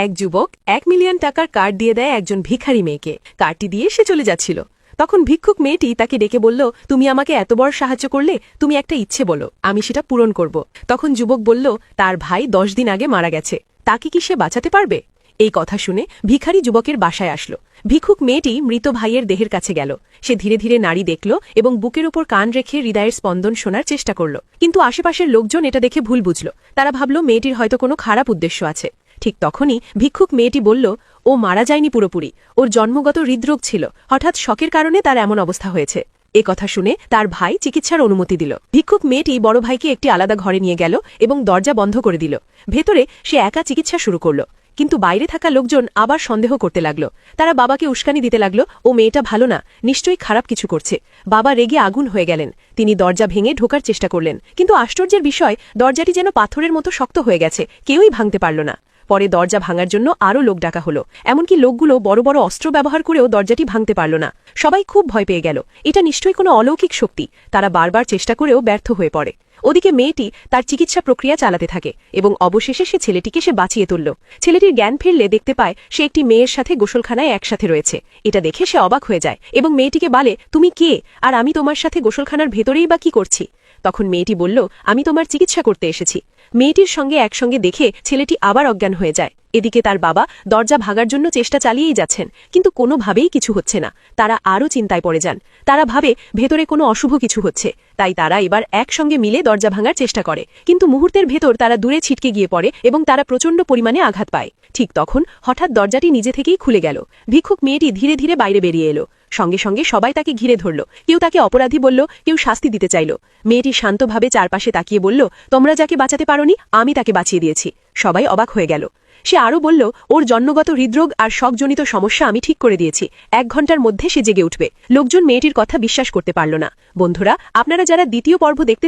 এক যুবক 1 মিলিয়ন টাকার কার্ড দিয়ে দেয় একজন ভিখারি মেয়েকে। কার্ডটি দিয়ে সে চলে যাচ্ছিল। তখন ভিক্ষুক মেয়েটি তাকে ডেকে বলল, তুমি আমাকে এত বড় সাহায্য করলে, তুমি একটা ইচ্ছে বলো, আমি সেটা পূরণ করব। তখন যুবক বলল, তার ভাই 10 দিন আগে মারা গেছে, তাকে কি সে বাঁচাতে পারবে? এই কথা শুনে ভিখারি যুবকের বাসায় আসলো। ভিক্ষুক মেয়েটি মৃত ভাইয়ের দেহের কাছে গেল। সে ধীরে ধীরে নাড়ি দেখল এবং বুকের উপর কান রেখে হৃদয়ের স্পন্দন শোনার চেষ্টা করল। কিন্তু আশেপাশের লোকজন এটা দেখে ভুল বুঝল। তারা ভাবল মেয়েটির হয়তো কোনো খারাপ উদ্দেশ্য আছে। ঠিক তখনই ভিক্ষুক মেয়েটি বলল, ও মারা যায়নি পুরোপুরি, ওর জন্মগত হৃদরোগ ছিল, হঠাৎ শকের কারণে তার এমন অবস্থা হয়েছে। এ কথা শুনে তার ভাই চিকিৎসার অনুমতি দিল। ভিক্ষুক মেয়েটি বড় ভাইকে একটি আলাদা ঘরে নিয়ে গেল এবং দরজা বন্ধ করে দিল। ভেতরে সে একা চিকিৎসা শুরু করল। কিন্তু বাইরে থাকা লোকজন আবার সন্দেহ করতে লাগল। তারা বাবাকে উস্কানি দিতে লাগল, ও মেয়েটা ভালো না, নিশ্চয়ই খারাপ কিছু করছে। বাবা রেগে আগুন হয়ে গেলেন। তিনি দরজা ভেঙে ঢোকার চেষ্টা করলেন, কিন্তু আশ্চর্যের বিষয়, দরজাটি যেন পাথরের মতো শক্ত হয়ে গেছে, কেউই ভাঙতে পারল না। পরে দরজা ভাঙার জন্য আরও লোক ডাকা হলো। এমনকি লোকগুলো বড় বড় অস্ত্র ব্যবহার করেও দরজাটি ভাঙতে পারল না। সবাই খুব ভয় পেয়ে গেল। এটা নিশ্চয়ই কোনো অলৌকিক শক্তি। তারা বারবার চেষ্টা করেও ব্যর্থ হয়ে পড়ে। ওদিকে মেয়েটি তার চিকিৎসা প্রক্রিয়া চালাতে থাকে এবং অবশেষে সে ছেলেটিকে বাঁচিয়ে তুলল। ছেলেটির জ্ঞান ফিরলে দেখতে পায় সে একটি মেয়ের সাথে গোসলখানায় একসাথে রয়েছে। এটা দেখে সে অবাক হয়ে যায় এবং মেয়েটিকে বলে, তুমি কে, আর আমি তোমার সাথে গোসলখানার ভেতরেই বা কি করছি? তখন মেয়েটি বলল, আমি তোমার চিকিৎসা করতে এসেছি। মেয়েটির সঙ্গে একসঙ্গে দেখে ছেলেটি আবার অজ্ঞান হয়ে যায়। এদিকে তার বাবা দরজা ভাঙার জন্য চেষ্টা চালিয়েই যাচ্ছেন, কিন্তু কোনোভাবেই কিছু হচ্ছে না। তারা আরও চিন্তায় পড়ে যান। তারা ভাবে ভেতরে কোনো অশুভ কিছু হচ্ছে। তাই তারা এবার একসঙ্গে মিলে দরজা ভাঙার চেষ্টা করে, কিন্তু মুহূর্তের ভেতর তারা দূরে ছিটকে গিয়ে পড়ে এবং তারা প্রচণ্ড পরিমাণে আঘাত পায়। ঠিক তখন হঠাৎ দরজাটি নিজে থেকেই খুলে গেল। ভিক্ষুক মেয়েটি ধীরে ধীরে বাইরে বেরিয়ে এলো। সঙ্গে সঙ্গে সবাই তাকে ঘিরে ধরল। কেউ তাকে অপরাধী বলল, কেউ শাস্তি দিতে চাইল। মেয়েটি শান্তভাবে চারপাশে তাকিয়ে বলল, তোমরা যাকে বাঁচাতে পারোনি, আমি তাকে বাঁচিয়ে দিয়েছি। সবাই অবাক হয়ে গেল। সে আরও বলল, ওর জন্মগত হৃদরোগ আর শকজনিত সমস্যা আমি ঠিক করে দিয়েছি। 1 ঘন্টার মধ্যে সে জেগে উঠবে। লোকজন মেয়েটির কথা বিশ্বাস করতে পারল না। বন্ধুরা, আপনারা যারা দ্বিতীয় পর্ব দেখতে